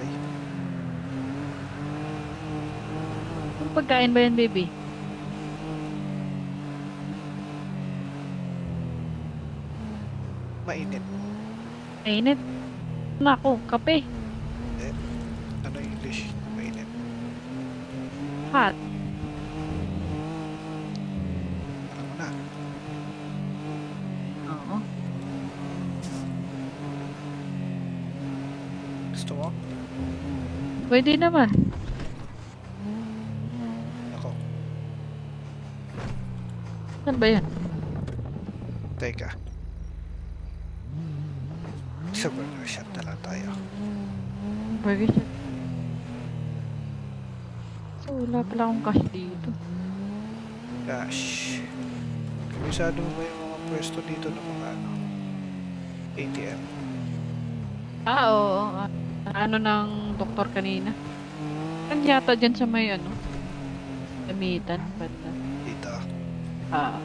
try. Ang pagkain ba yan, baby? Mainit. Mainit. Nako, kape. Eh, ano yung English? Mainit. Hot. Alam mo na. Oo. Gusto mo? Pwede naman. Ako. Saan ba yan? Teka. Sa burger shop na lang tayo. Burger shop. So, wala pala akong cash dito. Gosh. Kabisado mo ba yung mga pwesto dito ng mga ano? ATM. Ah, oo. Ano ng doktor kanina? Saan yata dyan sa may ano? Damitan. Banda. Dito. Ah,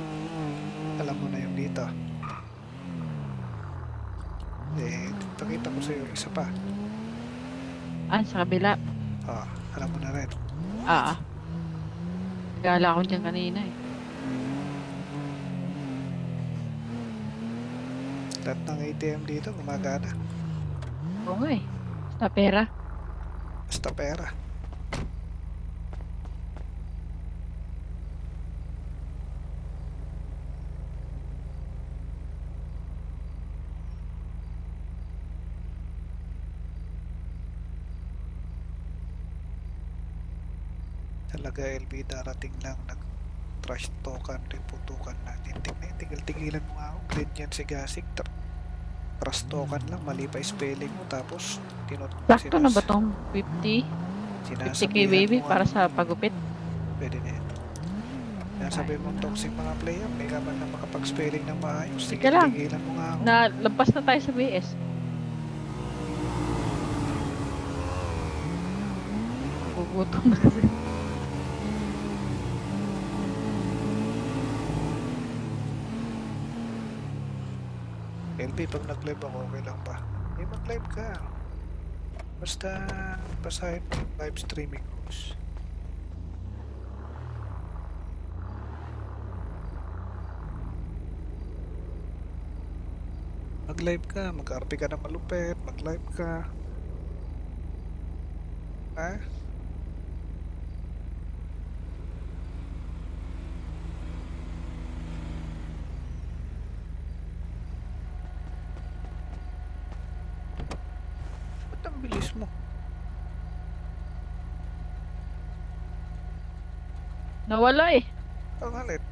Alam mo na yung dito. Eh, pakita ko sa'yo isa pa. sa kabila. Alam mo na rin. Gala ako dyan kanina eh. Lahat ng ATM dito gumagana. Oo nga eh. Basta pera. Basta pera. Talaga LB darating lang nag-trash token, riputukan natin. Tigil-tigilan mo nga ako. Green yan si Gasik. Trash token lang, mali pa spelling mo. Tapos, Sakto na ba tong 50? 50k baby mo, para sa pagupit? pwede na yan. Yan sabi mong toxic mga player, may ka man na makapag-spelling ng maayos. Sige lang. Tigil-tigilan mo nga ako. Lampas na tayo sa BS. Gugutom na kasi. LB, pag nag-live ako, okay lang ba? Eh, mag-live ka. Basta, basahin mo yung live streaming rules. Mag-live ka, mag-RP ka na malupit, mag-live ka. Ha? Ba't ang bilis mo? Nawala eh. Ang halit.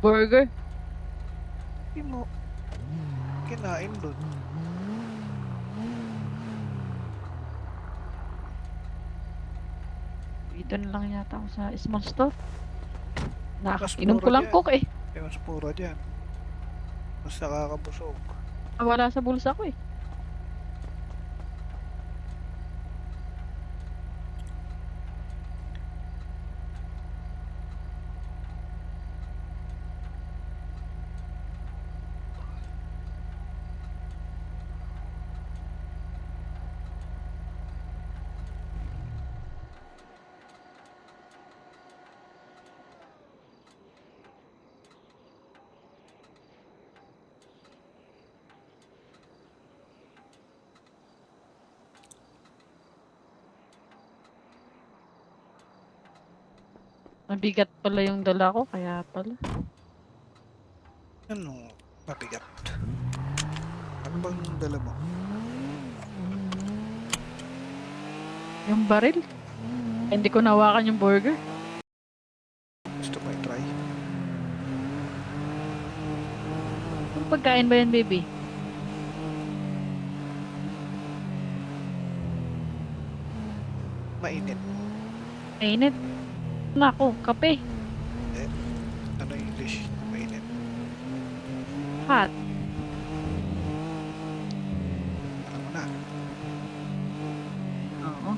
Burger. Hindi mo kinain dun. Dito na lang yata ako sa small store. Mas Inom ko mura lang dyan. coke eh. Mas pura dyan. Mas nakakabusog. Wala sa bulsa ko eh. Mabigat pala yung dala ko, kaya pala. Ano? Mabigat. Ano bang dala mo? Yung baril. Hindi ko nawakan yung burger. Gusto mo i-try? Ang pagkain ba yan, baby? Mainit. Mainit. Nako, kape. Eh, ano yung English? Mainit. Hot. Alam mo na. Oo.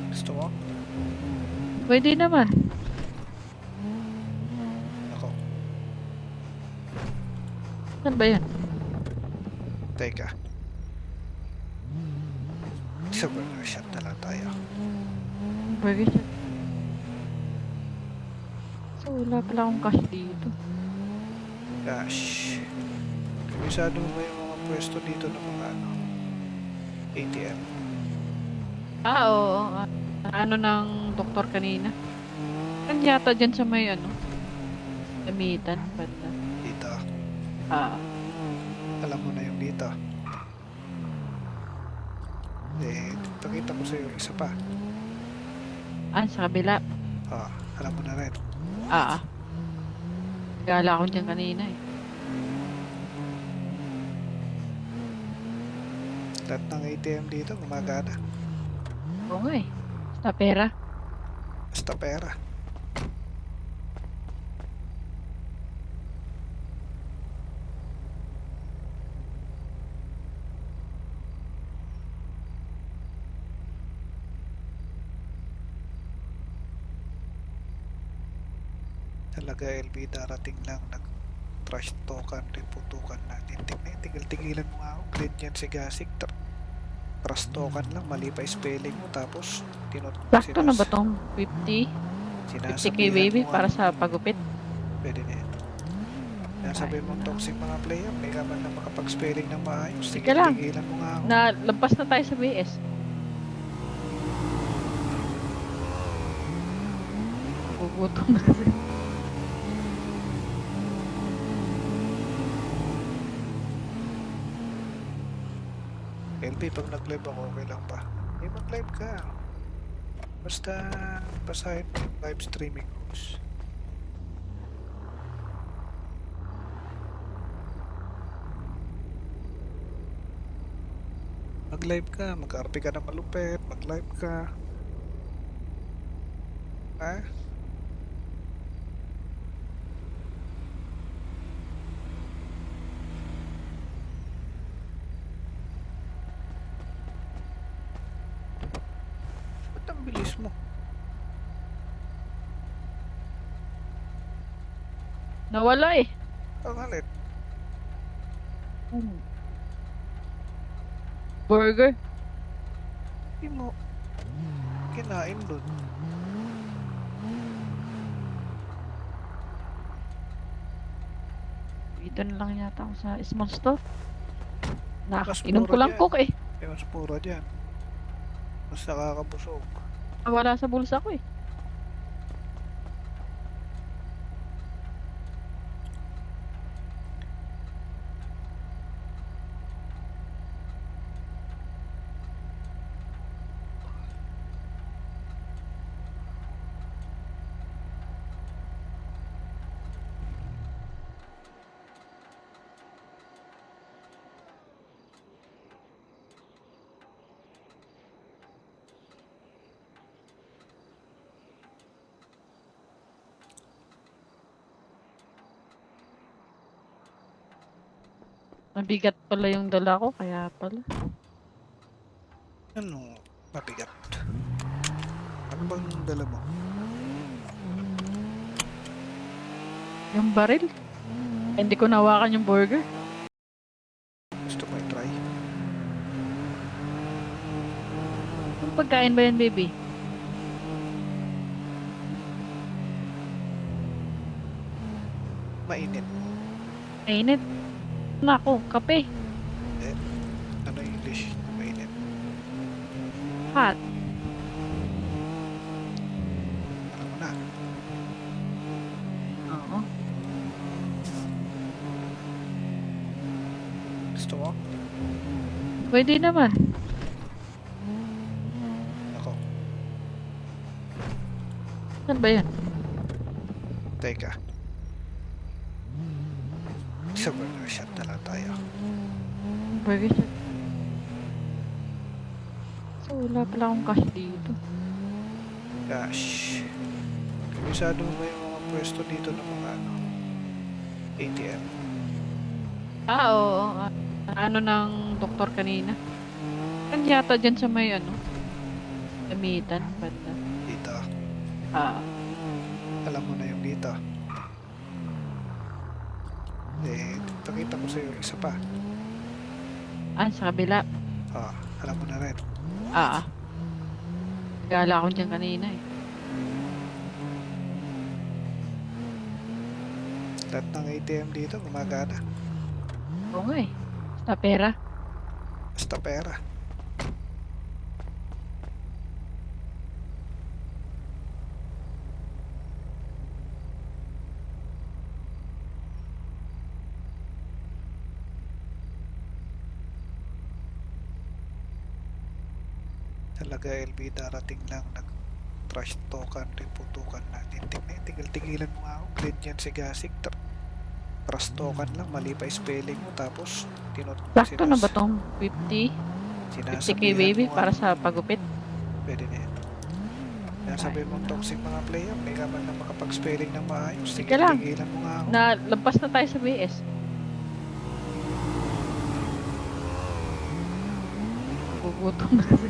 Gusto mo? Pwede naman. Ako. Saan ba yan? Teka. Sa burger shop na lang tayo. Burger shop. So, wala pala akong cash dito. Gosh. Kabisado mo ba yung mga pwesto dito ng mga ATM? Oo. Ano ng doktor kanina? Saan yata dyan sa may Damitan, banda. Dito. Alam mo na yung dito. Pakita ko sa'yo isa pa. Sa kabila. Alam mo na rin. Gala ko dyan kanina eh. Lahat ng ATM dito gumagana. Oo nga eh. Basta pera. Basta pera. Talaga LB, darating lang nag-trash talkan, putukan natin. Tigil-tigilan mo nga ako. Grade yan si Gasig. Trash talkan lang, mali pa spelling mo. Tapos, Sakto na ba tong 50? 50k baby para sa pagupit? Pwede na yan. Nasabi mo toxic mga player, may kaman na makapag-spelling ng maayos. Sige lang. Tigilan mo nga ako. Lampas na tayo sa BS. Gugutom na kasi. LB, pag nag-live ako, okay lang ba? Mag-live ka. Basta, basahin mo yung live streaming rules. Mag-live ka, mag-RP ka na malupit, mag-live ka. Ha? Ba't ang bilis mo? Nawala eh. Ang halit. Burger. Hindi mo kinain dun. Dito na lang yata ako sa small store. Mas Inom ko mura lang dyan. coke eh. Mas pura dyan. Mas nakakabusog. Wala sa bulsa ko eh. Mabigat pala yung dala ko, kaya pala. Ano? Mabigat. Ano bang dala mo? Yung baril. Hindi ko nawakan yung burger. Gusto mo i-try? Yung pagkain ba yan, baby? Mainit. Mainit. Nako, kape. Ano yung English? Mainit. Hot. Alam mo na. Oo. Gusto mo? Pwede naman. Ako. Saan ba yan? Teka. Sa burger shop na lang tayo. Burger shop. So, wala pala akong cash dito. Gosh. Kabisado mo ba yung mga pwesto dito ng mga ATM? Oo. Ano ng doktor kanina? Saan yata dyan sa may Damitan, banda. Dito. Ah. Alam mo na yung dito. pakita ko sa'yo isa pa. Sa kabila. Alam mo na rin. Gala ko dyan kanina eh. Lahat ng ATM dito gumagana. Oo nga eh. Basta pera. Basta pera. Talaga LB, darating lang trash talkan, putukan natin. Tigil-tigilan mo nga ako. Clean yan si Gasig. Trash talkan lang, mali pa spelling mo. Tapos, Sakto na ba tong 50? 50k baby para sa pagupit? Pwede na yan. Kaya sabihin mo toxic mga player, may ka man lang makapag-spelling ng maayos. Sige lang. Tigilan mo nga ako. Lampas na tayo sa BS. Gugutom na kasi.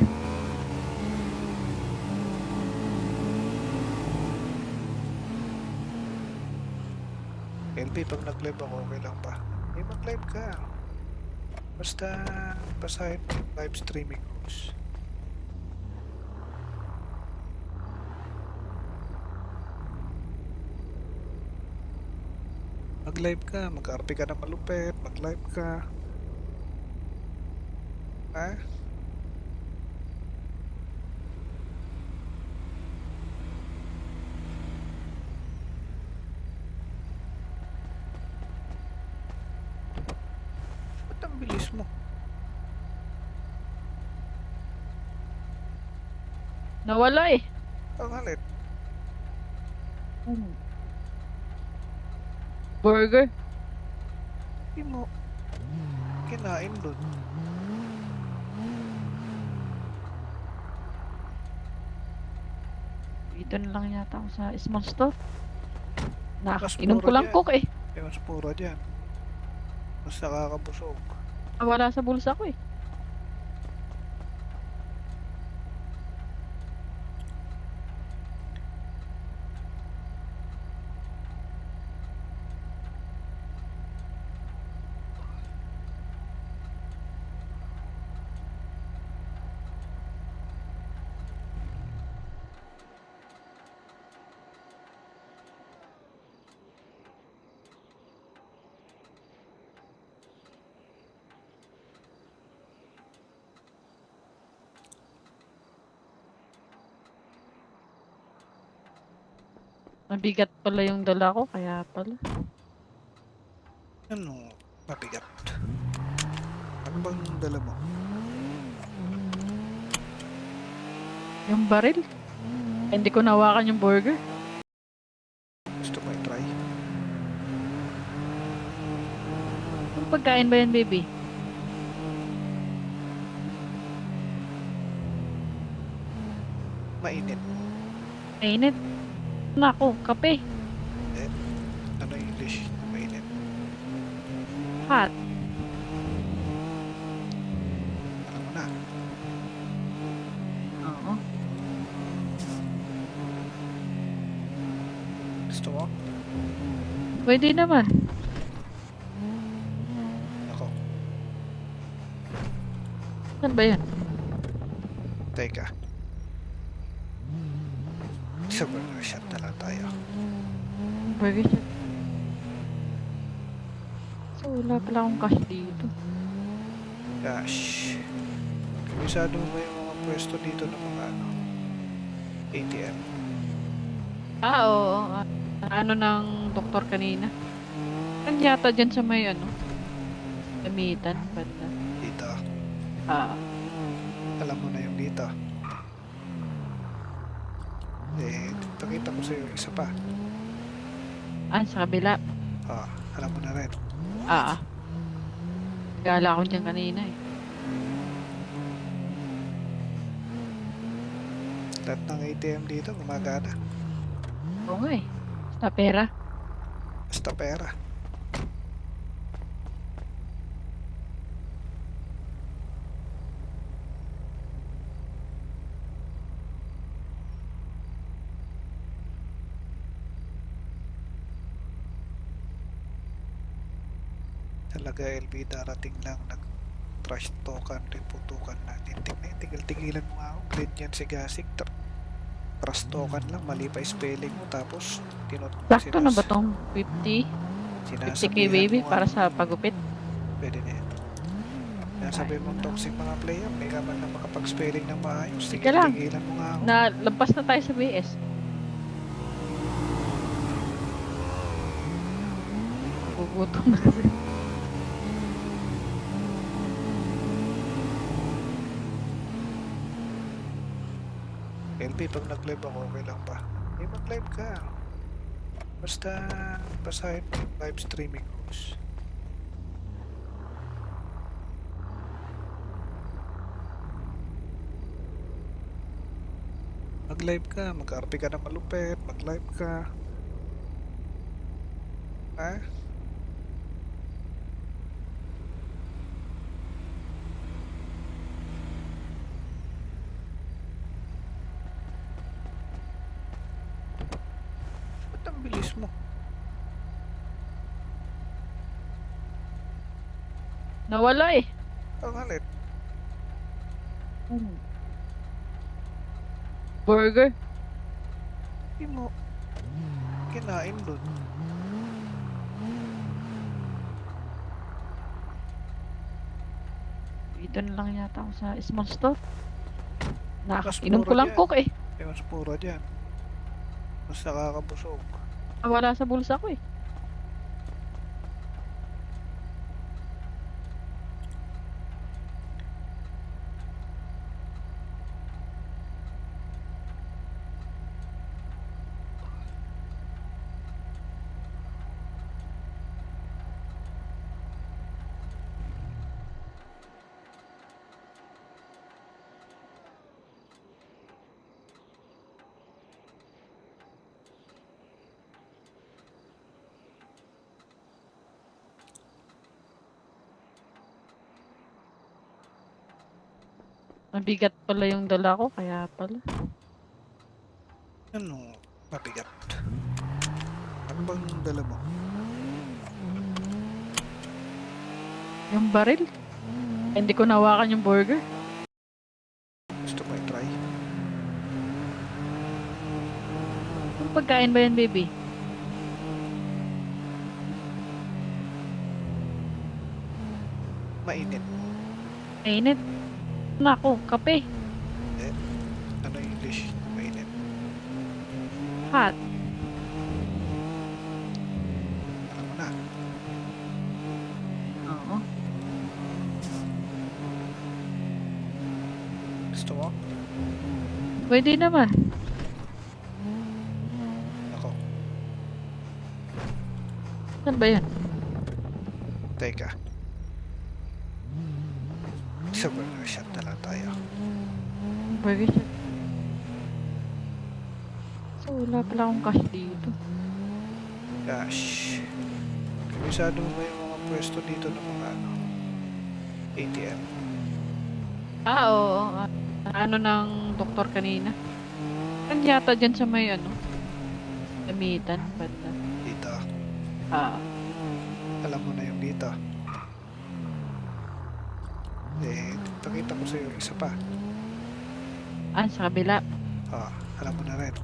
LB, pag nag-live ako, okay lang ba? Mag-live ka. Basta basahin mo yung live streaming rules. Mag-live ka, mag-RP ka na malupit, mag-live ka. Ha? Ba't ang bilis mo? Nawala eh. Ang halit. Burger. Hindi mo kinain dun. Dito na lang yata ako sa small store. Mas Inom ko mura lang dyan. coke eh. Mas pura dyan. Mas nakakabusog. Wala sa bulsa ko eh. Mabigat pala yung dala ko, kaya pala. Ano? Mabigat. Ano bang dala mo? Yung baril. Hindi ko nawakan yung burger. Gusto mo i-try? Yung pagkain ba yan, baby? Mainit. Mainit. Nako, kape. Ano yung English? Mainit. Hot. Alam mo na. Oo. Gusto mo? Pwede naman. Ako. Saan ba yan? Teka. Sa burger shop na lang tayo. Burger shop. So, wala pala akong cash dito. Gosh. Kabisado mo ba yung mga pwesto dito ng mga ATM? Oo. Ano ng doktor kanina? Saan yata dyan sa may gamitan? Banda. Dito. Alam mo na yung dito. Pakita ko sa'yo isa pa. Sa kabila. Alam mo na rin. Gala ko dyan kanina eh. Lahat ng ATM dito gumagana. Oo nga eh. Basta pera. Basta pera. Talaga LB, darating lang, nag-trash talkan, putukan na. Tigil-tigilan mo nga ako. Clean yan si Gasik. Trash talkan lang, mali pa spelling mo. Tapos, Sakto na ba tong 50? 50k sinasabihan baby mo para ano, sa pagupit? pwede na yan. Sinasabi mong toxic mga player, may ka man na makapag-spelling ng maayos. Teka lang. Tigil-tigilan mo nga ako. Lampas na tayo sa BS. Gugutom na kasi. LB, pag nag-live ako, okay lang ba? Mag-live ka. Basta, basahin mo yung live streaming rules. Mag-live ka, mag-RP ka na malupit, mag-live ka. Ha? Ba't ang bilis mo? Nawala eh. Ang halit. Burger. Hindi mo kinain dun. Dito na lang yata ako sa small store. Mas Inom ko mura lang dyan. coke eh. Mas pura dyan. Mas nakakabusog. Wala sa bulsa ko eh. Mabigat pala yung dala ko, kaya pala. Ano? Mabigat. Ano bang dala mo? Yung baril. Hindi ko nawakan yung burger. Gusto mo i-try? Yung pagkain ba yan, baby? Mainit. Mainit. Nako, kape. Ano English? Mainit. Hot. Alam mo na. Oo. Gusto mo? Pwede naman. Ako. Saan ba yan? Teka. Sa burger shop na lang tayo. Burger shop. So, wala pala akong cash dito. Gosh. Kabisado mo ba yung mga pwesto dito ng mga ano? ATM? Oo. Ano ng doktor kanina? Kan yata dyan sa may ano? Gamitan. Banda. Dito. Alam mo na yung dito. Pakita ko sa'yo isa pa. Sa kabila. Alam mo na rin.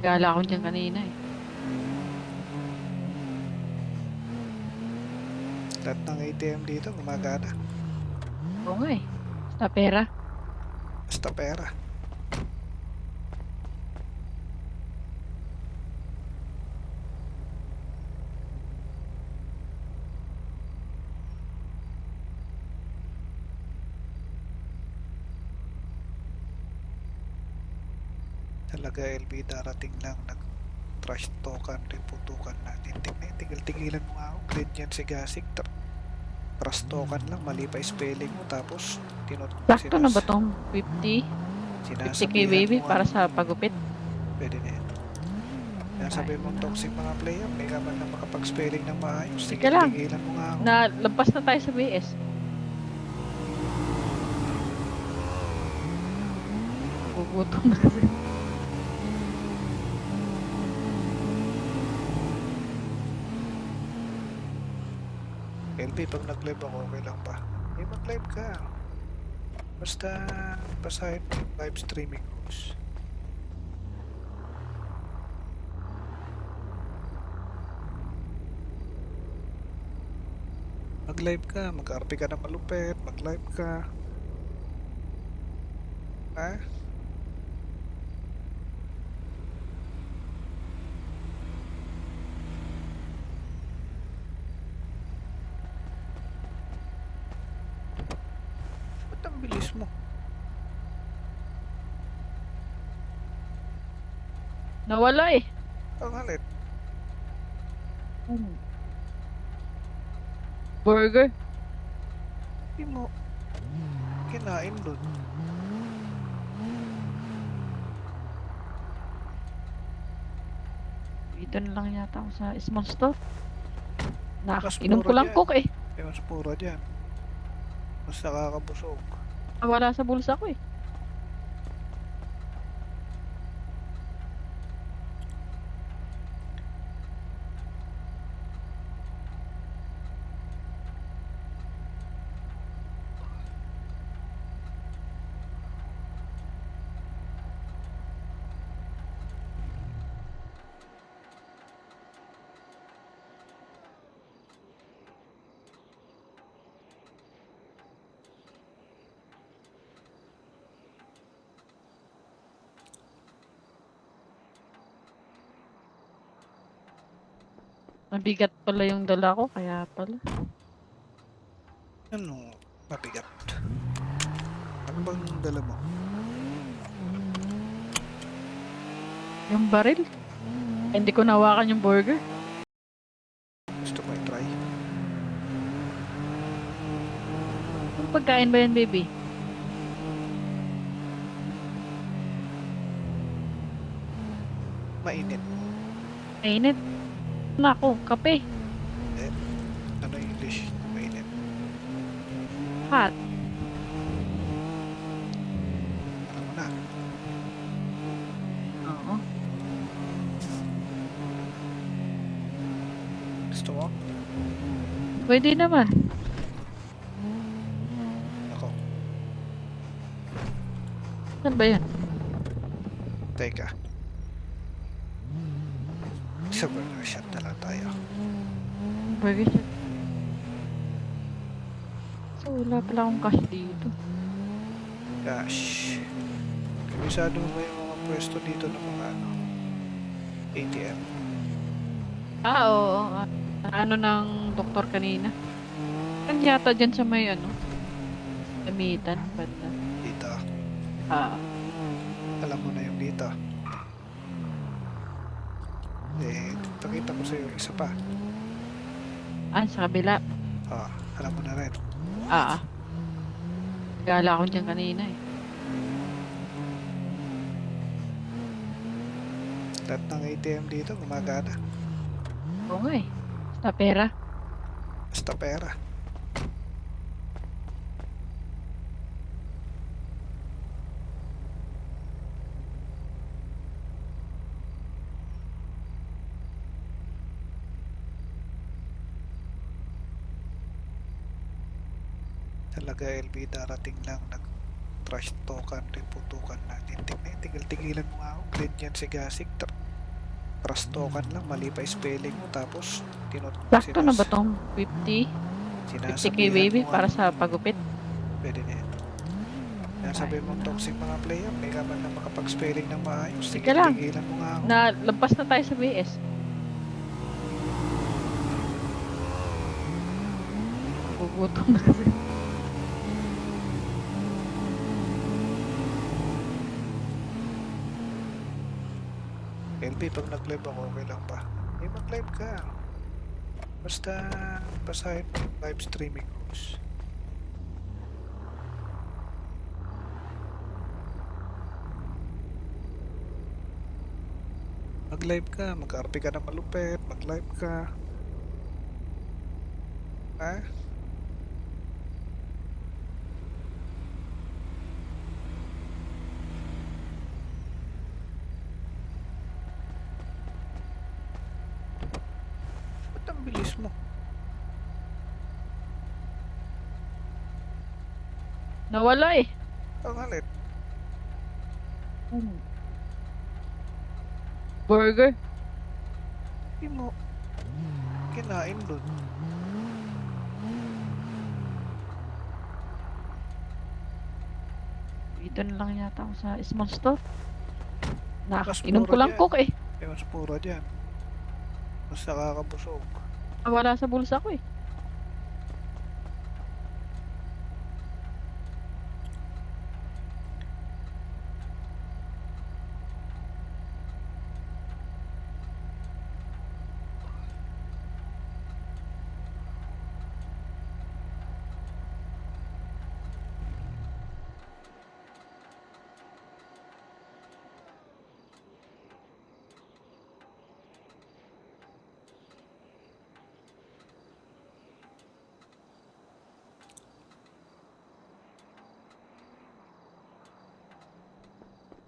Gala ko dyan kanina eh. Lahat ng ATM dito gumagana. Oo nga eh. Basta pera. Basta pera. Talaga LB, darating lang, nag-trash talkan, putukan na. Tigil-tigilan mo nga ako. Clean yan si Gasik. Trash talkan lang, mali pa spelling mo. Tapos, Sakto na ba tong 50? 50k baby mo para ano, sa pagupit? pwede na yan. Sinasabi mong toxic mga player, may ka man na makapag-spelling ng maayos. Teka lang. Tigil-tigilan mo nga ako. Lampas na tayo sa BS. Gugutom na kasi. LB, pag nag-live ako, okay lang ba? Eh, mag-live ka. Basta, basahin mo yung live streaming rules. Mag-live ka, mag-RP ka na malupit, mag-live ka. Ha? Ba't ang bilis mo? Nawala eh. Ang halit. Burger. Hindi mo kinain dun. Dito na lang yata ako sa small store. Mas Nakainom ko mura lang dyan. coke eh. Eh, mas pura dyan. Mas nakakabusog. Wala sa bulsa ko eh. Mabigat pala yung dala ko, kaya pala. Ano? Mabigat. Ano bang dala mo? Yung baril. Hindi ko nawakan yung burger. Gusto mo i-try? Yung pagkain ba yan, baby? Mainit. Mainit. Nako, kape. Eh, ano yung English? Mainit. Hot. Alam mo na. Oo. Gusto mo? Pwede naman. Ako. Saan ba yan? Teka. Sa burger shop na lang tayo. Burger shop. So, wala pala akong cash dito. Gosh. Kabisado mo ba yung mga pwesto dito ng mga ano? ATM? Oo. Ano ng doktor kanina? Kan yata dyan sa may ano? Gamitan. Banda. Dito. Ah. Alam mo na yung dito. Eh, pakita ko sa'yo yung isa pa. Sa kabila. Alam mo na rin. Gala ko dyan kanina eh. Lahat ng ATM dito gumagana. Oo nga eh. Basta pera. Basta pera. Talaga LB, darating lang nag-trash talkan, putukan natin. Tigil-tigilan mo nga ako. Clean yan si Gasik. Trash talkan lang, mali pa spelling mo. Tapos, Sakto na ba tong 50? 50k baby para sa pagupit? Pwede na yan. Kaya sabi mo toxic mga player, may ka man na makapag-spelling ng maayos. Sige lang. Tigil-tigilan mo nga ako. Lampas na tayo sa BS. Gugutom na kasi. LB, pag nag-live ako, okay lang ba? Eh, mag-live ka. Basta, basahin mo yung live streaming rules. Mag-live ka, mag-RP ka na malupit, mag-live ka. Ha? Ba't ang bilis mo? Nawala eh. Ang alin? Burger. Di mo kinain dun. Dito na lang yata ako sa small store. Mas Inom ko mura lang dyan. coke eh. Mas pura dyan. Mas nakakabusog. Wala sa bulsa ko eh.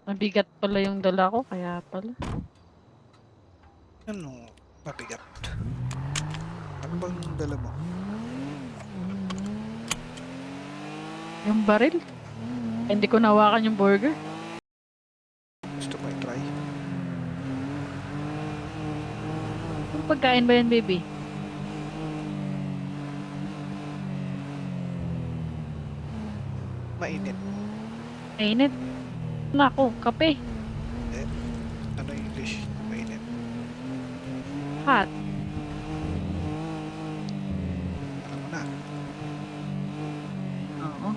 Mabigat pala yung dala ko, kaya pala. Ano? Mabigat. Ano bang dala mo? Yung baril. Hindi ko nawakan yung burger. Gusto mo i-try? Yung pagkain ba yan, baby? Mainit. Mainit. Nako, kape. Eh, ano yung English? Mainit. Hot. Alam mo na. Oo.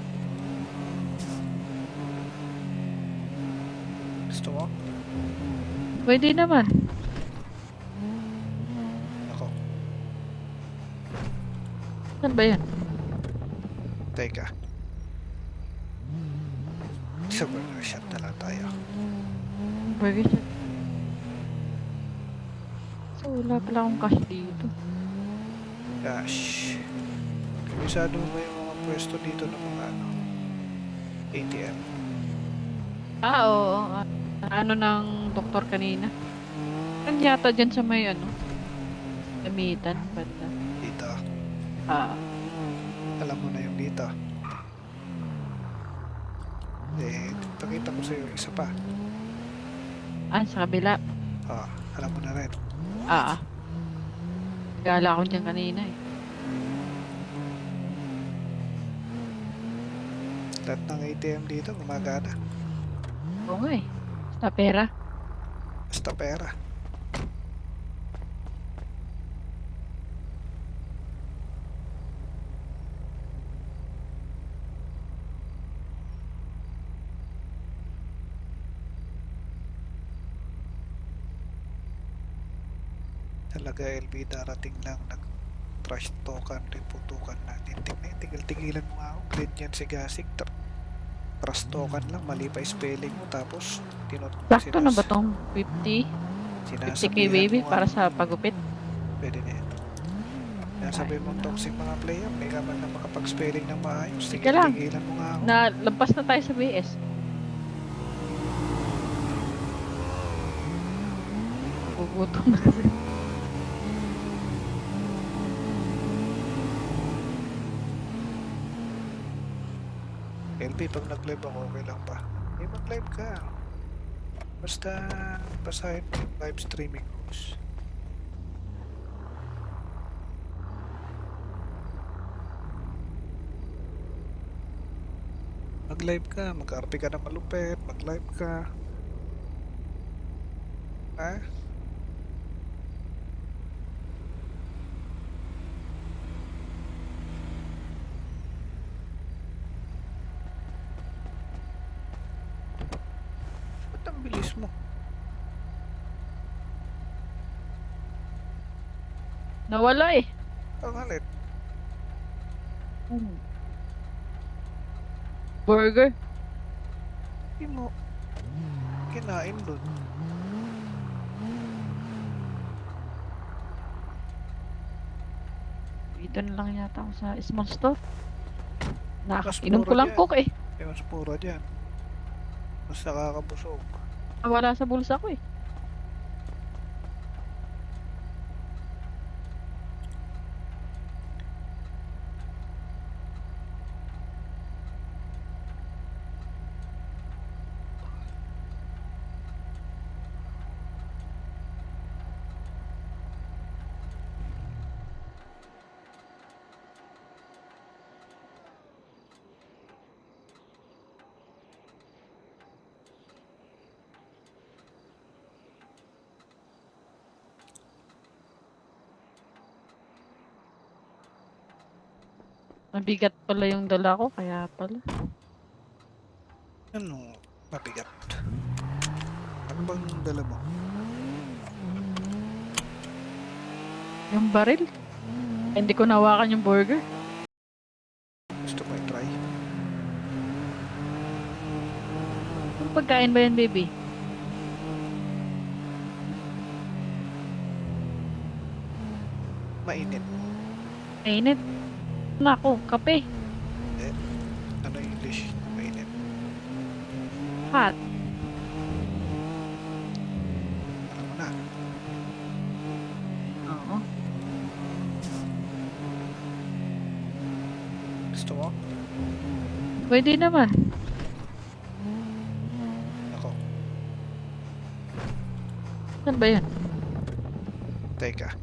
Gusto mo? Pwede naman. Ako. Saan ba yan? Teka. Sa burger shop na lang tayo. Burger shop. So, wala pala akong cash dito. Gosh. Kabisado mo ba yung mga pwesto dito ng mga ATM? Oo. Ano ng doktor kanina? Saan yata dyan sa may Damitan, banda. Dito. Alam mo na yung dito. Eh, pakita ko sa'yo isa pa. Sa kabila. Alam mo na rin. Gala ako dyan kanina eh. Lahat ng ATM dito gumagana. Oo nga eh. Basta pera. Basta pera. Talaga LB, darating lang nag-trash talkan, putukan na. Tigil-tigilan mo nga ako. Clean yan si Gasig. Trash talkan lang, mali pa spelling mo. Tapos, Sakto na ba tong 50? 50k baby mo, para sa pagupit? pwede na yan. Sabi mong toxic mga player, may ka man na makapag-spelling ng maayos. Sige lang. Tigilan mo nga ako. Lampas na tayo sa BS. Gugutom na kasi. LB, pag nag-live ako, okay lang ba? Mag-live ka. Basta, basahin mo yung live streaming rules. Mag-live ka, mag-RP ka na malupit, mag-live ka. Ha? Ba't ang bilis mo? Nawala eh. Ang alin? Burger. Di mo kinain dun. Dito na lang yata ako sa small store. Mas Inom ko mura lang dyan. coke eh. Mas pura dyan. Mas nakakabusog. Wala sa bulsa ko eh. Mabigat pala yung dala ko, kaya pala. Ano, mabigat? Ano bang dala mo? Yung baril. Hindi ko nawakan yung burger. Gusto mo i-try? Yung pagkain ba yan, baby? Mainit. Mainit. Nako, kape. Eh, ano English? Mainit. Hot. Alam mo na. Oo. Gusto mo? Pwede naman. Ako. Saan ba yan? Teka.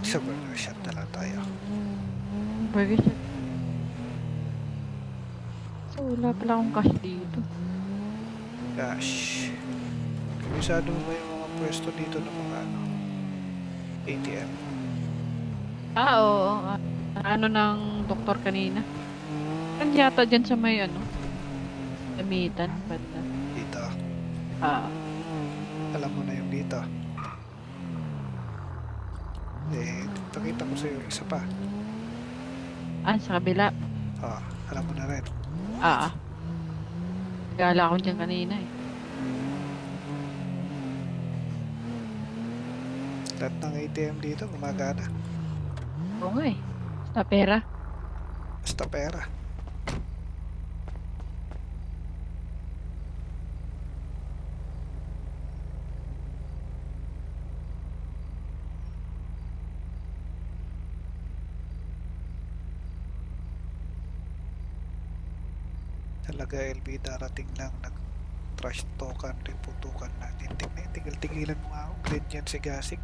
Sa burger shop na lang tayo. Burger shop. So, wala pala akong cash dito. Gosh. Kabisado mo ba yung mga pwesto dito ng mga ano? ATM? Oo. Ano ng doktor kanina? Kan yata dyan sa may ano? Damitan. Banda. Dito. Alam mo na yung dito. Eh, pakita ko sa'yo yung isa pa. Sa kabila. Alam mo na rin. Gala ko dyan kanina eh. Lahat ng ATM dito gumagana. Oo nga eh. Basta pera. Basta pera. Talaga LB, darating lang nag-trash talkan, putukan natin. Tigil-tigilan mo nga ako. Grade yan si Gasig.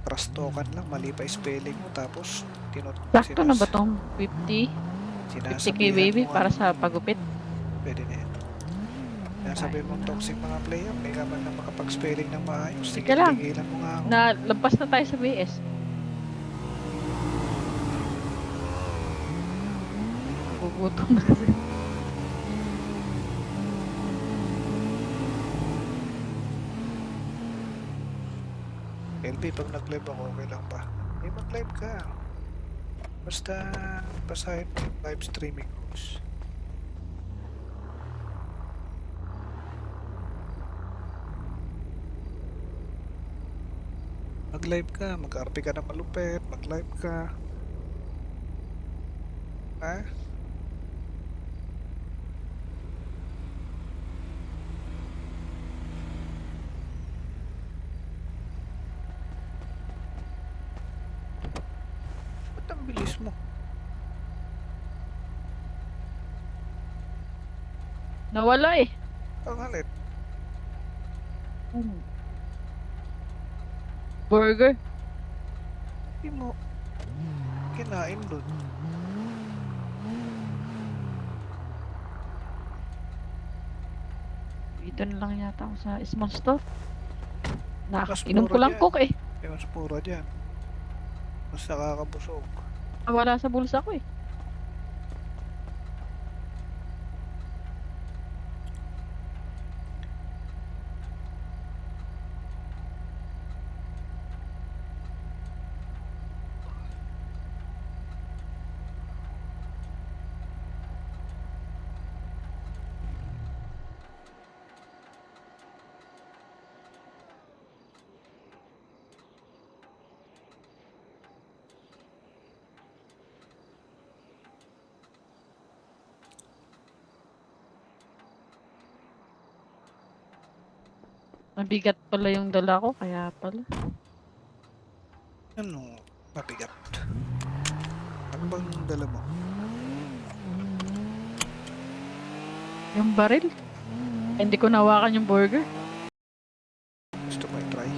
Trash talkan lang, mali pa spelling mo. Tapos, Sakto na ba tong 50? 50k baby para sa pagupit? Pwede na yan. Sabi mo toxic mga player, may ka man lang makapag-spelling ng maayos. Sige lang. Tigilan mo nga ako. Lampas na tayo sa BS. Gugutom na kasi. LB, pag nag-live ako, okay lang ba? Eh, mag-live ka. Basta, basahin mo yung live streaming rules. Mag-live ka, mag-RP ka na malupit, mag-live ka. Ha? Ba't ang bilis mo? Nawala eh. Ang halit. Burger. Hindi mo kinain dun. Dito na lang yata ako sa small store. Mas Inom ko mura lang dyan. coke eh. Eh, mas pura dyan. Mas nakakabusog. Wala sa bulsa ko eh. Mabigat pala yung dala ko, kaya pala. Ano, mabigat? Ano bang dala mo? Yung baril. Hindi ko nawakan yung burger. Gusto mo i-try?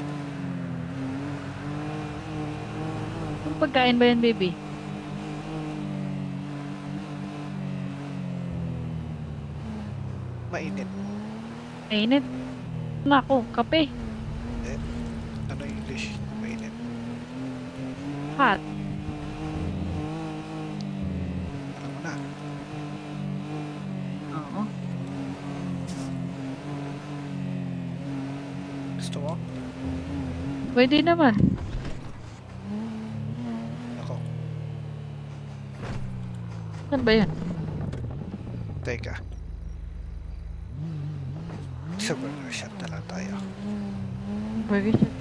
Yung pagkain ba yan, baby? Mainit. Mainit. Nako, kape. Eh, ano English? Mainit. Hot. Pwede naman. Ako, Saan ba yan? teka. Sa burger shop na lang tayo. Burger shop.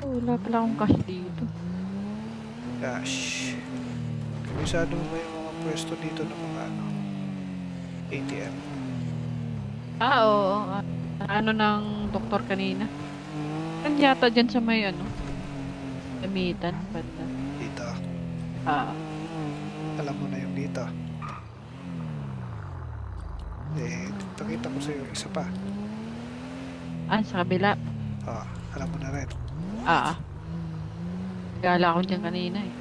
So, wala pala akong cash dito. Gosh. Kabisado mo ba yung mga pwesto dito ng mga ATM? Oo. Ano ng doktor kanina? Saan yata dyan sa may Damitan, banda. Dito. Ah, Alam mo na yung dito. Pakita ko sa'yo yung isa pa. sa kabila. Alam mo na rin. Gala ako dyan kanina eh.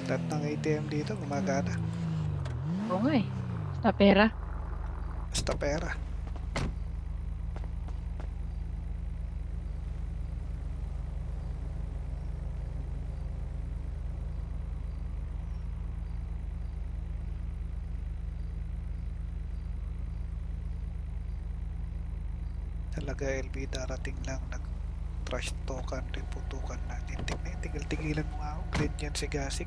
Lahat ng ATM dito gumagana. Oo nga eh. Basta pera. Basta pera. Talaga LB, darating lang trash talkan, putukan natin. Tigil-tigilan mo nga ako. Clean yan si Gasik.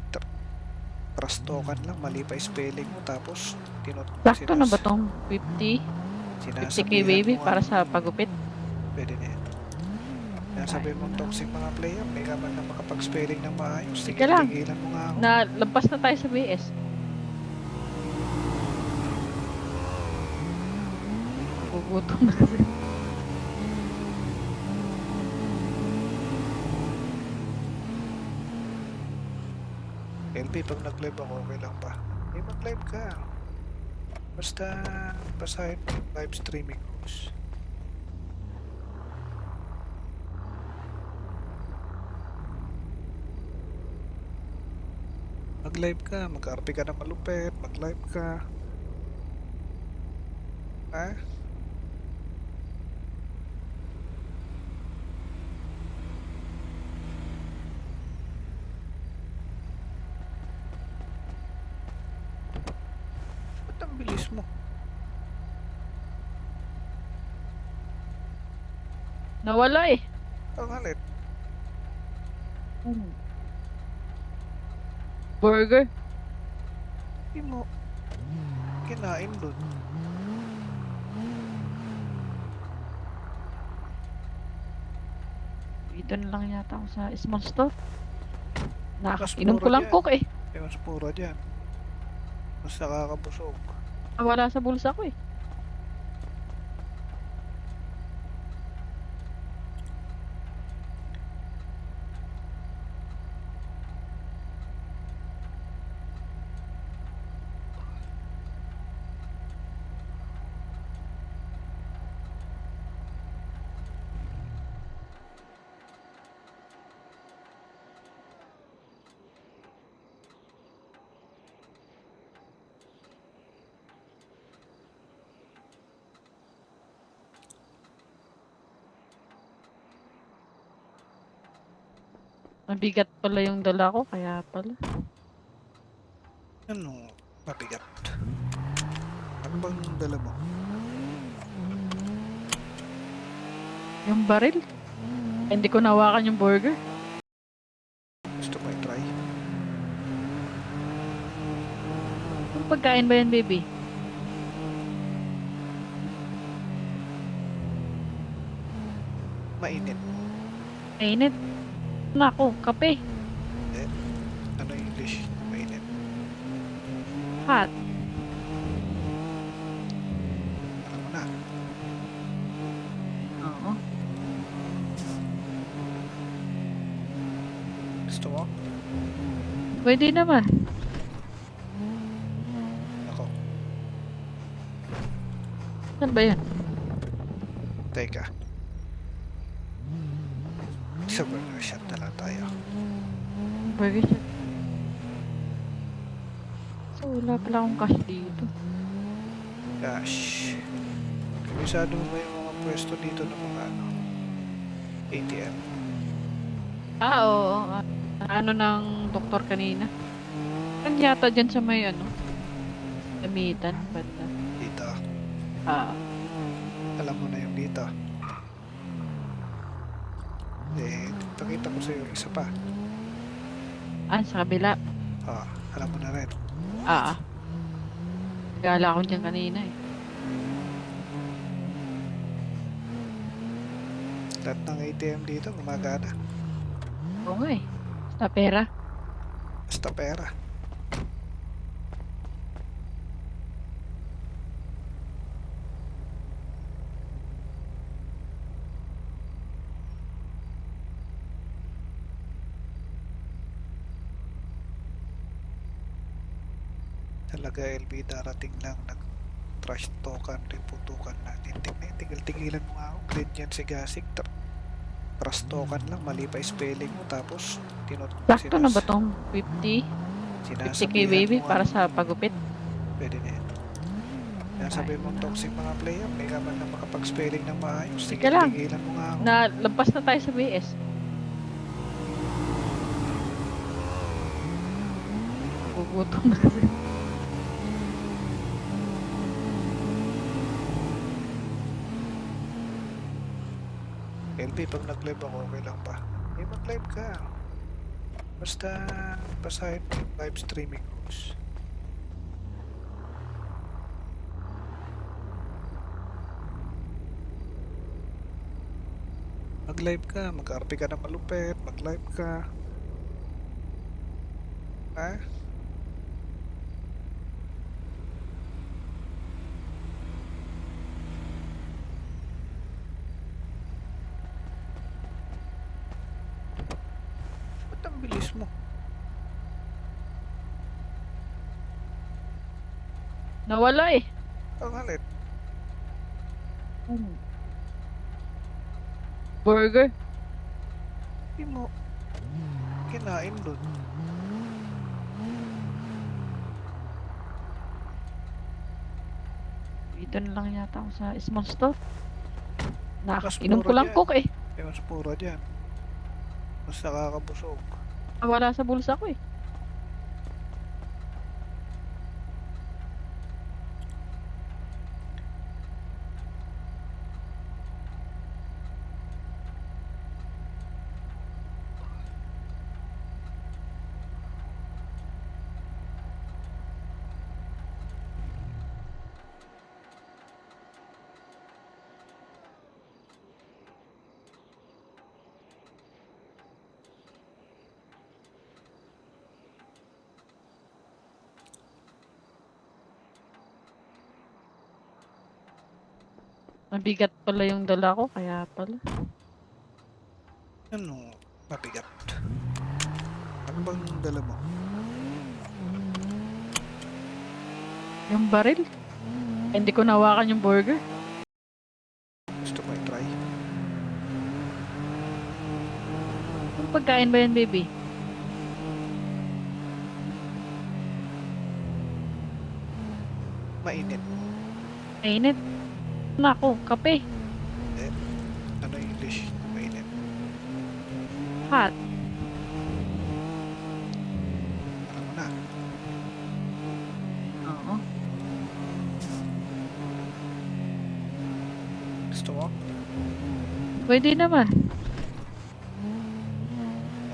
Trash talkan lang, mali pa spelling mo. Tapos, Sakto na ba tong 50? 50k baby para sa pagupit? Pwede na yan. Kaya sabihin mo toxic mga player, may ka man na makapag-spelling ng maayos. Sige lang. Tigilan mo nga ako. Lampas na tayo sa BS. Gugutom na kasi. LB, pag nag-live ako, okay lang ba? Mag-live ka. Basta basahin mo yung live streaming rules. Mag-live ka, mag-RP ka na malupit, mag-live ka. Ha? Ba't ang bilis mo? Nawala eh. Ang halit. Burger. Hindi mo kinain dun. Dito na lang yata ako sa small store. Mas Inom ko mura lang dyan. coke eh. Mas pura dyan. Mas nakakabusog. Wala sa bulsa ko eh. Mabigat pala yung dala ko, kaya pala. Ano? Mabigat. Ano bang dala mo? Yung baril. Hindi ko nawakan yung burger. Gusto mo i-try? Yung pagkain ba yan, baby? Mainit. Mainit. Nako, kape. Ano yung English? Mainit. Hot. Alam mo na. Oo. Gusto mo? Pwede naman. Ako. Saan ba yan? Teka. Sa burger shop na lang tayo. Burger shop. So, wala pala akong cash dito. Gosh. Kabisado mo ba yung mga pwesto dito ng mga ATM? Oo. Ano ng doktor kanina? Saan yata dyan sa may Damitan, banda. Dito. Ah, Alam mo na yung dito. Pakita ko sa'yo isa pa. sa kabila. Alam mo na rin. Ah, gala ko dyan kanina eh. Lahat ng ATM dito gumagana. Oo nga eh. Basta pera. Basta pera. Talaga LB, darating lang trash talkan, putukan na. Tigil-tigilan mo nga ako. Clean yan si Gasig. Trash talkan lang, mali pa spelling mo. Tapos, Sakto na ba tong 50? 50k sinasabihan baby mo para ano, sa pagupit? pwede na yan. Sinasabihin mong toxic mga player, may ka man na makapag-spelling ng maayos. Sige lang. Tigil-tigilan mo nga ako. Lampas na tayo sa BS. Gugutom na kasi. LB, pag nag-live ako, okay lang ba? Mag-live ka. Basta, basahin mo yung live streaming rules. Mag-live ka, mag-RP ka na malupit, mag-live ka. Ha? Ba't ang bilis mo? Nawala eh. Ang halit. Burger. Hindi mo kinain dun. Dito na lang yata ako sa small store. Mas Inom ko mura lang dyan. coke eh. Mas pura dyan. Mas nakakabusog. Wala sa bulsa ko eh. Mabigat pala yung dala ko, kaya pala. Ano? Mabigat. Ano bang dala mo? Yung baril. Hindi ko nawakan yung burger. Gusto mo i-try? Ang pagkain ba yan, baby? Mainit. Mainit. Nako, kape. Ano English? Mainit. Hot. Alam mo na. Oo. Gusto mo? Pwede naman.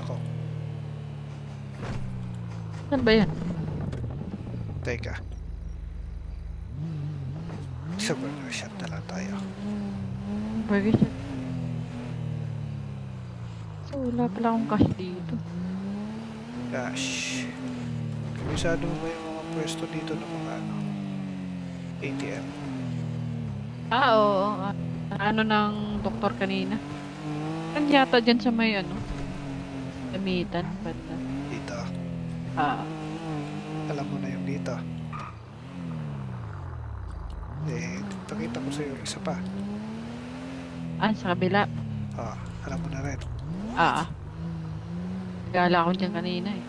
Ako. Saan ba yan? Teka. Sa burger shop na lang tayo. Burger shop. So, wala pala akong cash dito. Gosh. Kabisado mo ba yung mga pwesto dito ng mga ano? ATM? Oo. Ano ng doktor kanina? Kan yata dyan sa may ano? Damitan. Banda. Dito. Alam mo na yung dito. Pakita ko sa'yo isa pa. Sa kabila. Alam mo na rin. Gala ko dyan kanina eh.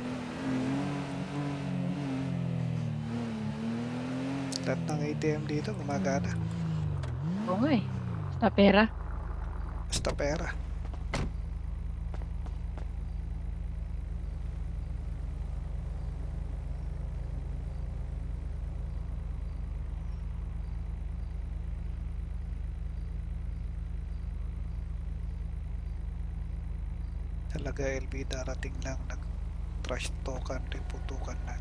Lahat ng ATM dito gumagana. Oo nga eh. Basta pera. Basta pera. Talaga LB, darating lang, nag-trash talkan, putukan na.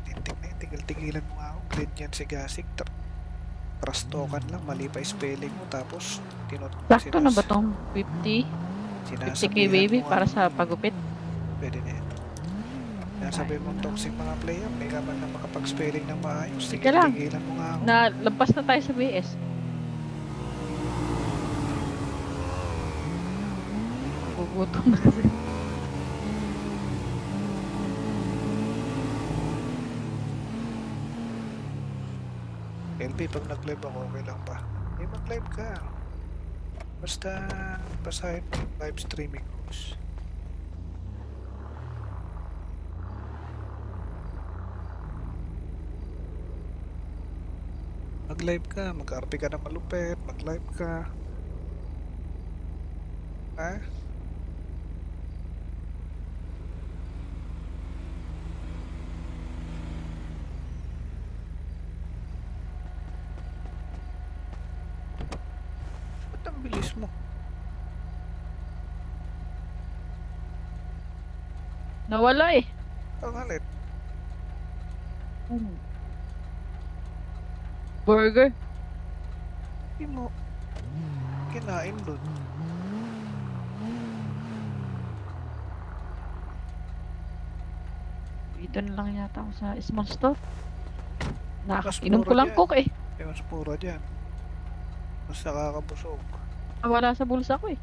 Tigil-tigilan mo nga ako. Clean yan si Gasig. Trash talkan lang, mali pa spelling mo. Tapos, Sakto na ba tong 50? 50k sinasabihan baby mo para ano, sa pagupit. pwede na yan. Sinasabi mo toxic mga player, may ka man na makapag-spelling ng maayos. Teka lang. Tigil-tigilan mo nga ako. Lampas na tayo sa BS. Gugutom na kasi. LB, pag nag-live ako, okay lang ba? Mag-live ka. Basta, basahin mo yung live streaming rules. Mag-live ka, mag-RP ka na malupit, mag-live ka. Ha? Ba't ang bilis mo? Nawala eh. Ang halit. Burger. Hindi mo kinain dun. Dito na lang yata ako sa small store. Mas Inom ko mura lang dyan. coke eh. Mas pura dyan. Mas nakakabusog. Wala sa bulsa ko eh.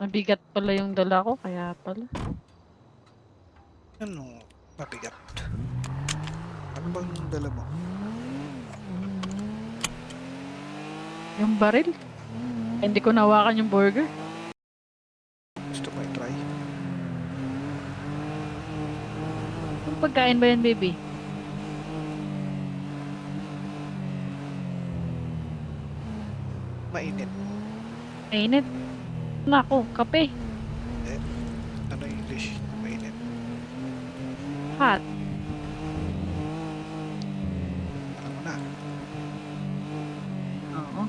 Mabigat pala yung dala ko, kaya pala. Ano? Mabigat. Ano bang dala mo? Yung baril. Hindi ko nawakan yung burger. Gusto mo i-try? Yung pagkain ba yan, baby? Mainit. Mainit. Nako, kape. Ano yung English? Mainit. Hot. Alam mo na. Oo.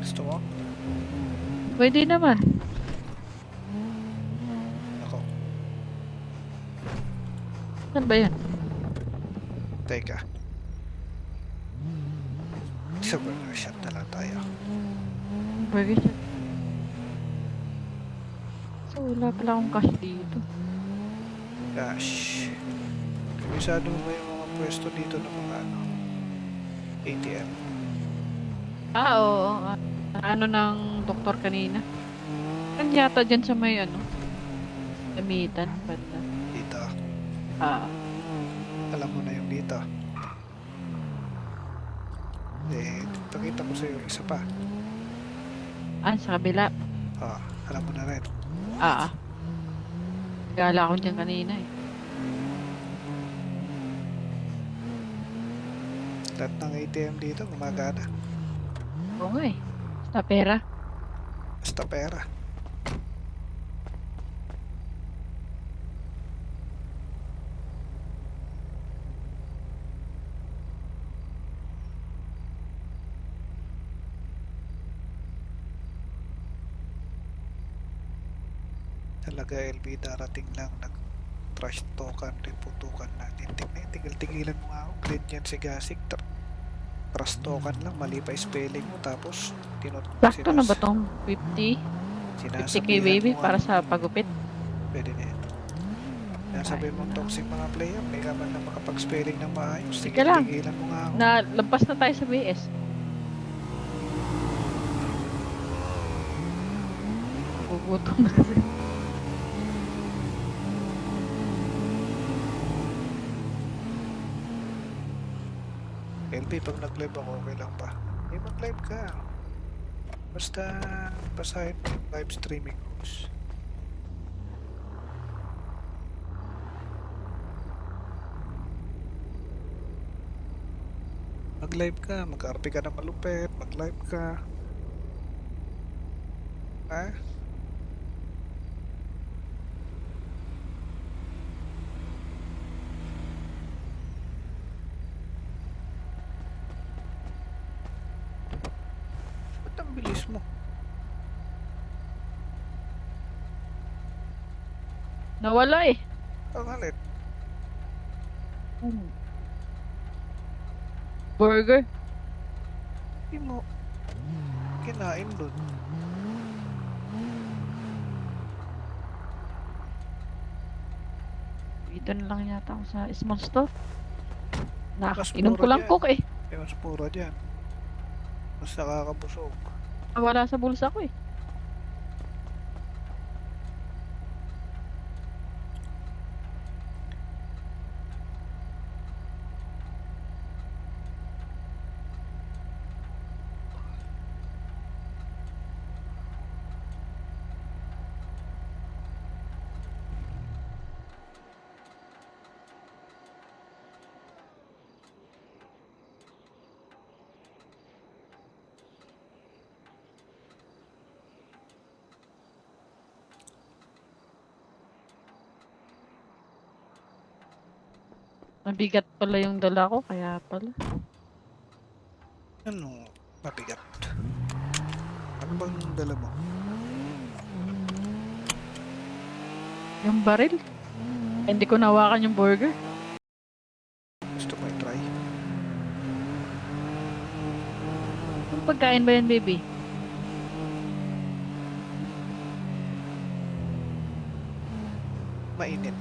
Gusto mo? Pwede naman. Ako. Saan ba yan? Teka. Sa burger shop na lang tayo. Burger shop. So, wala pala akong cash dito. Gosh. Kabisado mo ba yung mga pwesto dito ng mga ano? ATM? Oo. Ano ng doktor kanina? Ano yata dyan sa may ano? Gamitan. Banda. Dito. Alam mo na yung dito. Pakita ko sa'yo isa pa. Sa kabila. Alam mo na rin. Gala ako dyan kanina eh. Lahat ng ATM dito gumagana. Oo nga eh. Basta pera. Basta pera. Talaga LB, darating lang, nag-trash talkan, putukan na. Tigil-tigilan mo nga ako. Clean yan si Gasig. Trash talkan lang, mali pa spelling mo. Tapos, Sakto na ba tong 50? 50k baby mo para ano, sa pagupit. pwede na yan. Sinasabi mo toxic mga player, may ka man na makapag-spelling ng maayos. Teka lang. Tigil-tigilan mo nga ako. Lampas na tayo sa BS. Gugutom na kasi. LB, pag nag-live ako, okay lang ba? Eh, mag-live ka. Basta, basahin mo yung live streaming rules. Mag-live ka, mag-RP ka na malupit, mag-live ka. Ha? Ba't ang bilis mo? Nawala eh. Ang halit. Burger. Hindi mo kinain dun. Dito na lang yata ako sa small store. Mas Inom ko mura lang dyan. coke eh. Eh, mas pura dyan. Mas nakakabusog. Wala sa bulsa ko eh. Mabigat pala yung dala ko, kaya pala. Ano? Mabigat. Ano bang dala mo? Yung baril. Hindi ko nawakan yung burger. Gusto mo i-try? Yung pagkain ba yan, baby? Mainit.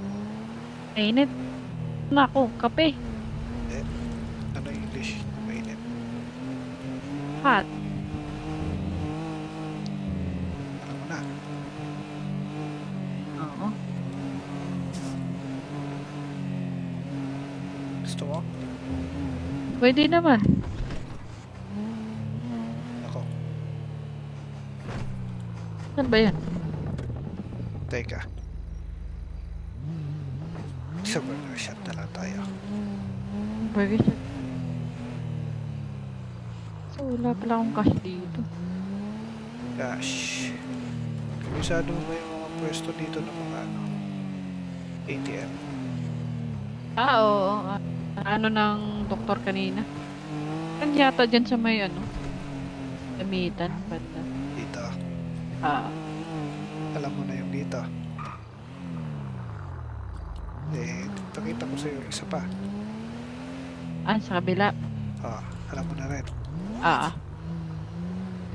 Mainit. Nako, kape. Eh, ano yung English? Mainit. Hot. Alam mo na. Oo. Gusto mo? Pwede naman. Ako. Saan ba yan? Teka. Sa burger shop na lang tayo. Burger shop. So, wala pala akong cash dito. Gosh. Kabisado mo ba yung mga pwesto dito ng mga ano? ATM? Oo. Ano ng doktor kanina? Saan yata dyan sa may ano? Damitan, banda. Dito. Alam mo na yung dito. Eh, pakita ko sa'yo isa pa. Sa kabila. Alam mo na rin.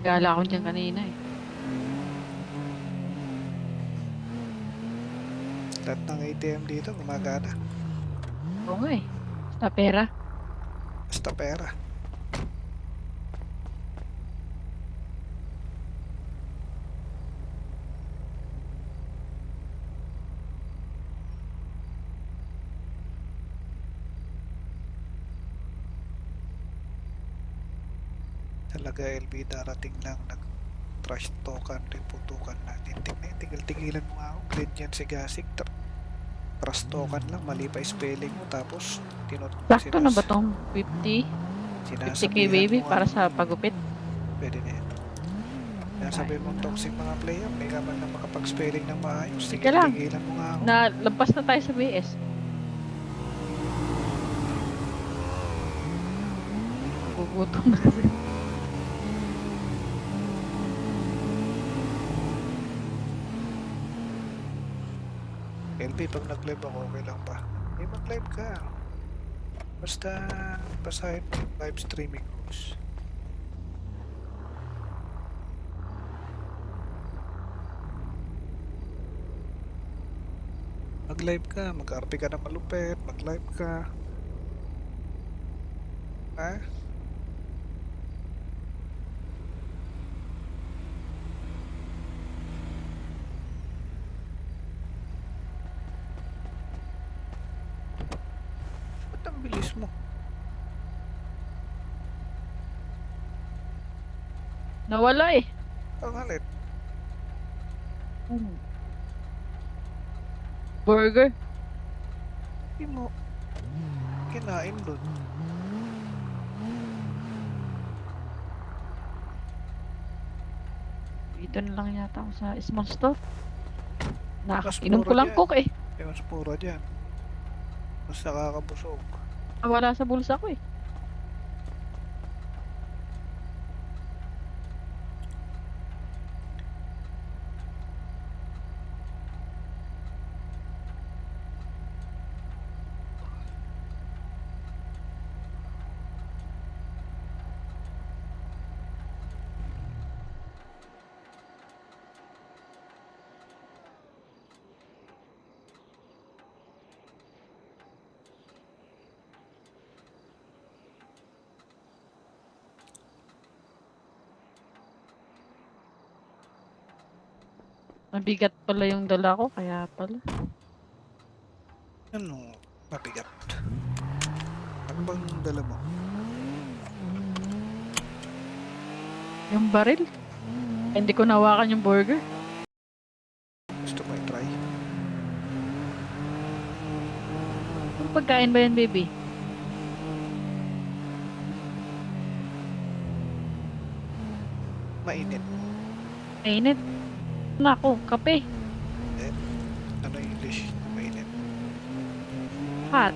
Gala ako dyan kanina eh. Lahat ng ATM dito gumagana. Oo nga eh. Basta pera. Basta pera. Talaga LB, darating lang nag-trash talkan, putukan natin. Tigil-tigilan mo nga ako. Clean yan si Gasig. Trash talkan lang, mali pa spelling mo. Tapos, Sakto na ba tong 50? 50k baby mo para nga. sa pagupit? Pwede na yan. Kaya sabi mong toxic mga player, may ka man na makapag-spelling ng maayos. Sige lang. Tigil-tigilan mo nga ako. Lampas na tayo sa BS. Gugutom na kasi. LB, pag nag-live ako, okay lang ba? Eh, mag-live ka. Basta, basahin mo yung live streaming rules. Mag-live ka, mag-RP ka na malupit, mag-live ka. Ha? Ba't ang bilis mo? Nawala eh. Ang alin? Hmm. Burger. Di mo kinain dun. Dito na lang yata ako sa small store. Mas Nakakainom ko mura lang dyan. coke eh. Mas mura dyan. Mas nakakabusog. Wala sa bulsa ko eh. Mabigat pala yung dala ko, kaya pala. Ano? Mabigat. Ano bang dala mo? Yung baril. Hindi ko nawakan yung burger. Gusto mo i-try? Ang pagkain ba yan, baby? Mainit. Mainit. Nako, kape. Eh, ano English? Mainit. Hot.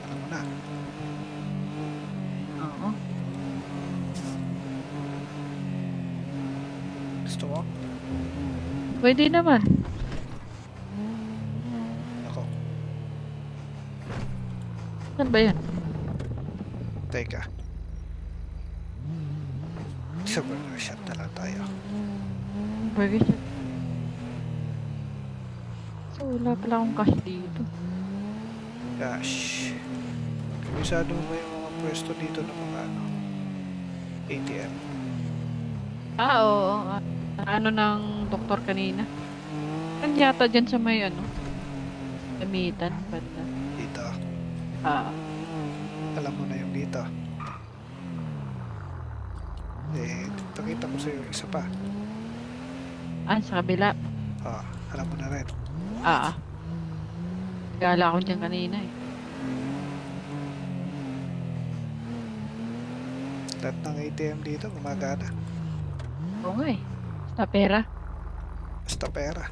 Alam mo na. Oo. Gusto mo? Pwede naman. Ako. Saan ba yan? Teka. Sa burger shop na lang tayo. Burger shop. So, wala pala akong cash dito. Gosh. Kabisado mo ba yung mga pwesto dito ng mga ano? ATM? Oo. Ano ng doktor kanina? Saan yata dyan sa may ano? Gamitan. Banda. Dito. Ah. Alam mo na yung dito. Eh, pakita ko sa'yo yung isa pa. Sa kabila. Alam mo na rin. Ah. Gala ko dyan kanina eh. Lahat ng ATM dito gumagana. Oo nga eh. Sa pera. Basta pera.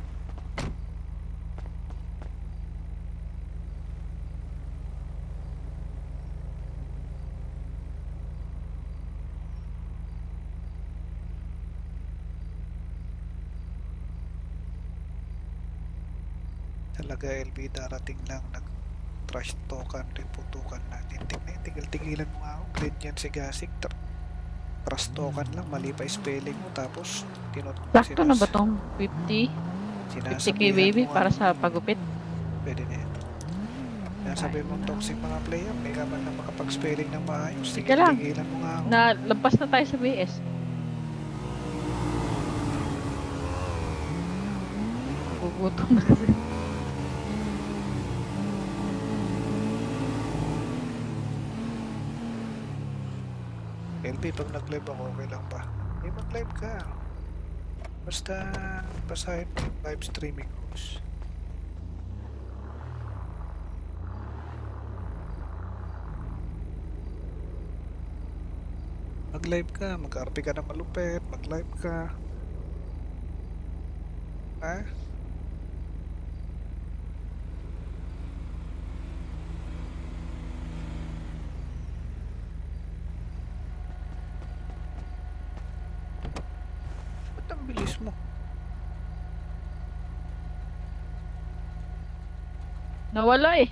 Talaga LB, darating lang nag-trash talkan, riputukan natin. Tigil-tigilan mo nga ako. Grade yan si Gasig. Trash talkan lang, mali pa spelling mo. Tapos, Sakto na ba tong 50? 50k baby mo para nga. sa pagupit? Pwede na yan. Sinasabi mo toxic mga player, may kaman na makapag-spelling ng maayos. Sige lang. Tigil-tigilan mo nga ako. Lampas na tayo sa BS. Gugutom na kasi. LB, pag nag-live ako, okay lang ba? Eh, mag-live ka. Basta, basahin mo yung live streaming rules. Mag-live ka, mag-RP ka na malupit, mag-live ka. Ha? Ba't ang bilis mo? Nawala eh.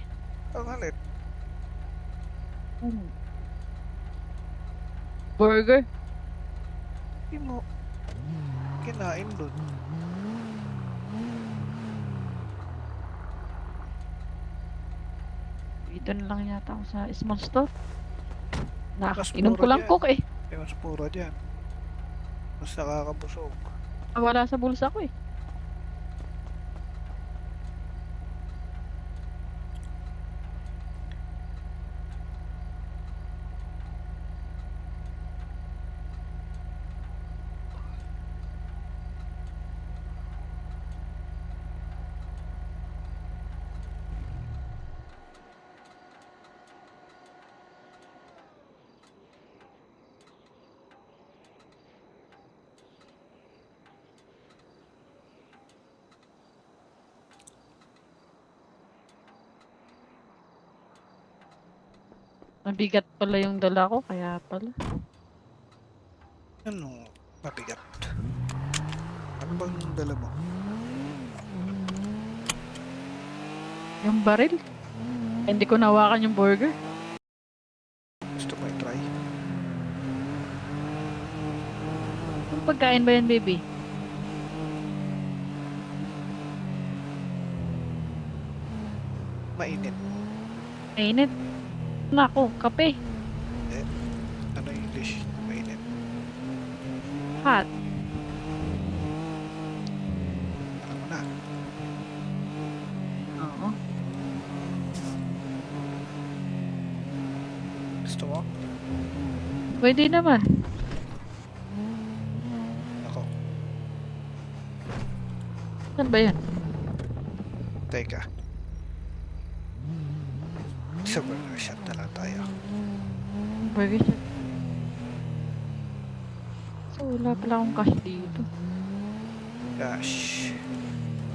Ang alin? Burger. Di mo kinain dun. Dito na lang yata ako sa small store. Mas Nakakainom mura ko lang dyan. coke eh. Mas mura dyan. Mas nakakabusog. Wala sa bulsa ko eh. Mabigat pala yung dala ko, kaya pala. Ano, mabigat? Ano bang dala mo? Yung baril. Hindi ko nawakan yung burger. Gusto mo i-try? Yung pagkain ba yan, baby? Mainit. Mainit. Nako, kape. Eh, ano yung English? Mainit. Hot. Alam mo na. Oo. Gusto mo? Pwede naman. Ako. Saan ba yan? Teka. Sa burger shop na lang tayo. Burger shop. So, wala pala akong cash dito. Gosh.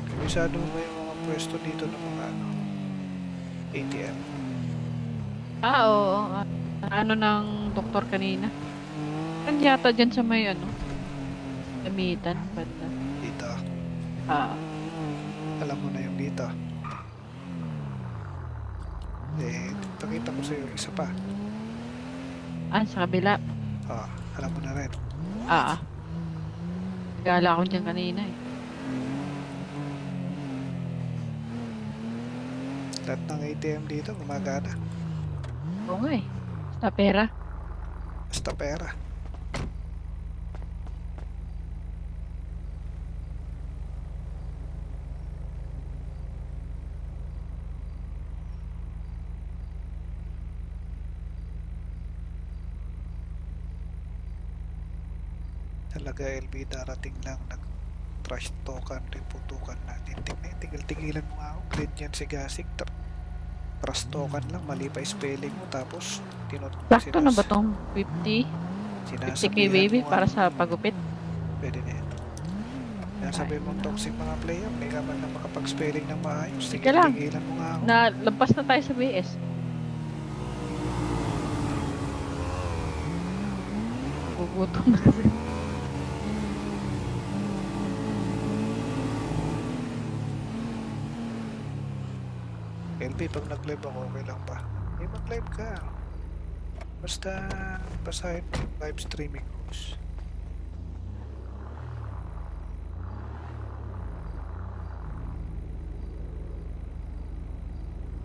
Kabisado mo ba yung mga pwesto dito ng mga ATM? Oo. Ano ng doktor kanina? Saan yata dyan sa may Damitan, banda. Dito. Ah, Alam mo na yung dito. Eh, pakita ko sa'yo yung isa pa. sa kabila. Alam mo na rin. Nagala ako dyan kanina eh. Lahat ng ATM dito gumagana. Oo nga eh. Basta pera. Basta pera. Talaga LB, darating lang trash talkan, putukan natin. Tigil-tigilan mo nga ako. Clean yan si Gasik. Trash talkan lang, mali pa spelling mo. Tapos, Sakto na ba tong 50? 50k baby para sa pagupit? Pwede na yan. Kaya sabihin mong toxic mga player, may ka man lang makapag-spelling ng maayos. Sige lang. Tigil-tigilan mo nga ako. Lampas na tayo sa BS. Gugutom na kasi. LB, pag nag-live ako, okay lang ba? Eh, mag-live ka. Basta, basahin mo yung live streaming rules.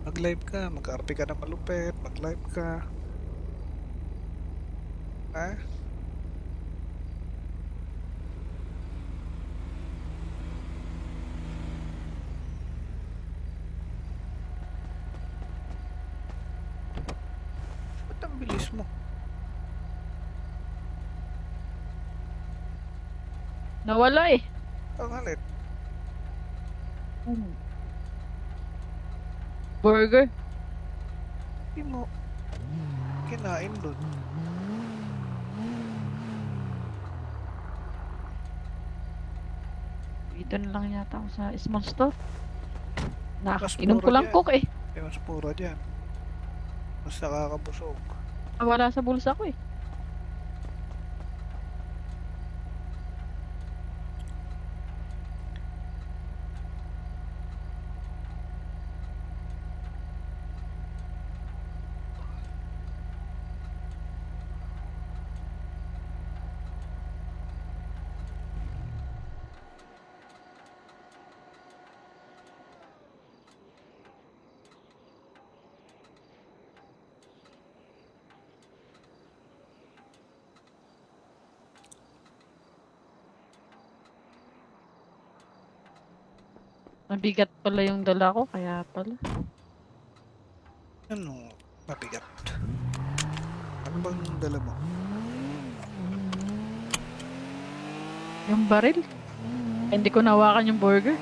Mag-live ka, mag-RP ka na malupit, mag-live ka. Ha? Ba't ang bilis mo? Nawala eh. Ang halit. Burger. Hindi mo kinain dun. Dito na lang yata ako sa small store. Mas Inom ko mura lang dyan. coke eh. Eh, mas pura dyan. Mas nakakabusog. Wala sa bulsa ko eh. Mabigat pala yung dala ko, kaya pala. Ano, mabigat? Ano bang dala mo? Yung baril. Hindi ko nawakan yung burger.